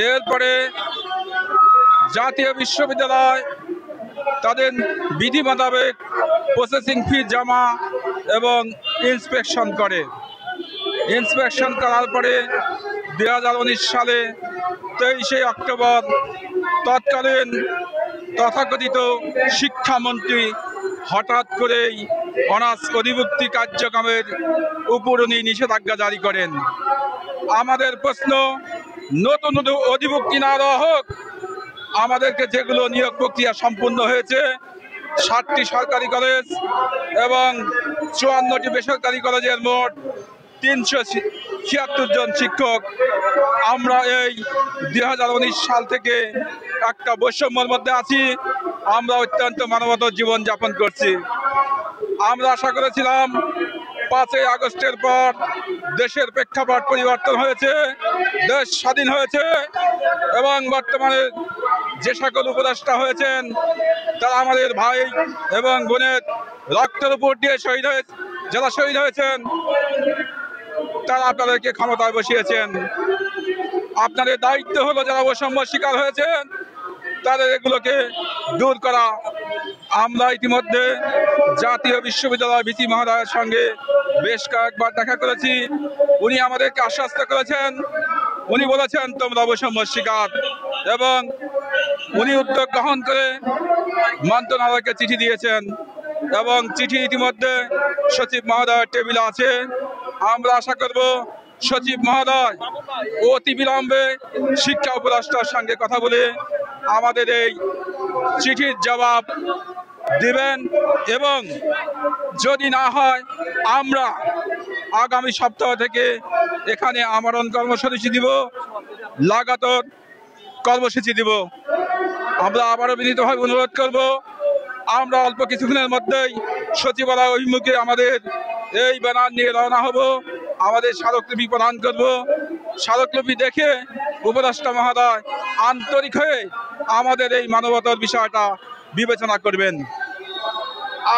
এরপরে জাতীয় বিশ্ববিদ্যালয় তাদের বিধি মোতাবেক প্রসেসিং ফি জমা এবং ইন্সপেকশন করে। ইন্সপেকশন করার পরে 2019 সালে 23শে অক্টোবর তৎকালীন তথাকথিত শিক্ষামন্ত্রী হঠাৎ করেই অনার্স অধিভুক্তি কার্যক্রমের উপর উনি নিষেধাজ্ঞা জারি করেন। আমাদের প্রশ্ন, নতুন অধিভুক্তি না দেওয়া হোক, আমাদেরকে যেগুলো নিয়োগ প্রক্রিয়া সম্পূর্ণ হয়েছে 60টি সরকারি কলেজ এবং 54টি বেসরকারি কলেজের মোট 376 জন শিক্ষক, আমরা এই 2019 সাল থেকে একটা বৈষম্যের মধ্যে আছি। আমরা অত্যন্ত মানবতার জীবন যাপন করছি। আমরা আশা করেছিলাম 5ই আগস্টের পর দেশের প্রেক্ষাপট পরিবর্তন হয়েছে, দেশ স্বাধীন হয়েছে এবং বর্তমানে যে সকল উপদেষ্টা হয়েছেন তারা আমাদের ভাই এবং বোনের রক্তের উপর দিয়ে শহীদ হয়ে যারা শহীদ হয়েছেন তারা আপনাদেরকে ক্ষমতায় বসিয়েছেন। আপনাদের দায়িত্ব হলো যারা বৈষম্য শিকার হয়েছেন তাদের এগুলোকে দূর করা। আমরা ইতিমধ্যে জাতীয় বিশ্ববিদ্যালয় ভিসি মহোদয়ের সঙ্গে বেশ কয়েকবার দেখা করেছি। উনি আমাদেরকে আশ্বস্ত করেছেন, উনি বলেছেন তোমরা বৈষম্য শিকার, এবং উনি উদ্যোগ গ্রহণ করে মন্ত্রণালয়কে চিঠি দিয়েছেন এবং চিঠি ইতিমধ্যে সচিব মহোদয়ের টেবিলে আছে। আমরা আশা করব সচিব মহোদয় অতি বিলম্বে শিক্ষা উপদেষ্টার সঙ্গে কথা বলে আমাদের এই চিঠির জবাব দিবেন, এবং যদি না হয় আমরা আগামী সপ্তাহ থেকে এখানে আমরণ কর্মসূচি দিব, লাগাতার কর্মসূচি দিব। আমরা আবারও বিনীতভাবে অনুরোধ করব, আমরা অল্প কিছুক্ষণের মধ্যেই সচিবালয় অভিমুখে আমাদের এই ব্যানার নিয়ে রওনা হব। আমাদের স্মারকলিপি প্রদান করব। স্মারকলিপি দেখে উপদেষ্টা মহোদয় আন্তরিক হয়ে আমাদের এই মানবতার বিষয়টা বিবেচনা করবেন।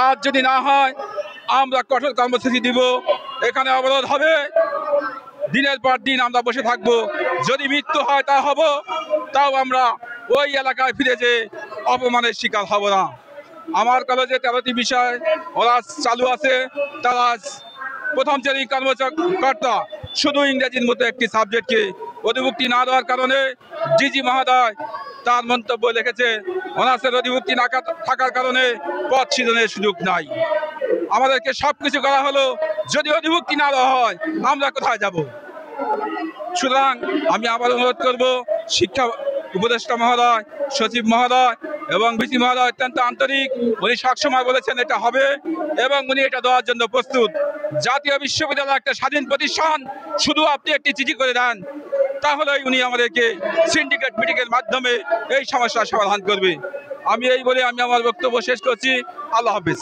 আর যদি না হয় আমরা কঠোর কর্মসূচি দিব, এখানে অবরোধ হবে, দিনের পর দিন আমরা বসে থাকবো। যদি মৃত্যু হয় তা হব, তাও আমরা ওই এলাকায় ফিরে যে অপমানের শিকার হব না। আমার কলেজে 13টি বিষয় অনার্স চালু আছে। তারা প্রথম শ্রেণীর কর্মকর্তা শুধু ইংরেজির মতো একটি সাবজেক্টকে অধিভুক্তি না দেওয়ার কারণে ডিজি মহোদয় তার মন্তব্য লিখেছে অনার্সের অধিভুক্তি না থাকার কারণে পদ সৃজনের সুযোগ নাই। আমাদেরকে সবকিছু করা হলো, যদি অধিভুক্তি না দেওয়া হয় আমরা কোথায় যাব? সুতরাং আমি আবার অনুরোধ করব, শিক্ষা উপদেষ্টা মহোদয়, সচিব মহোদয় এবং ভিসি মহোদয় অত্যন্ত আন্তরিক। উনি সবসময় বলেছেন এটা হবে এবং উনি এটা দেওয়ার জন্য প্রস্তুত। জাতীয় বিশ্ববিদ্যালয় একটা স্বাধীন প্রতিষ্ঠান, শুধু আপনি একটি চিঠি করে দেন, তাহলেই উনি আমাদেরকে সিন্ডিকেট মিটিংয়ের মাধ্যমে এই সমস্যার সমাধান করবে। আমি এই বলে আমি আমার বক্তব্য শেষ করছি। আল্লাহ হাফিজ।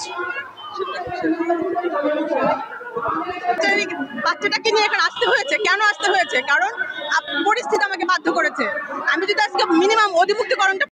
বাচ্চাটাকে নিয়ে এখানে আসতে হয়েছে, কেন আসতে হয়েছে? কারণ পরিস্থিতি আমাকে বাধ্য করেছে। আমি যদি আজকে মিনিমাম অধিভুক্তিকরণটা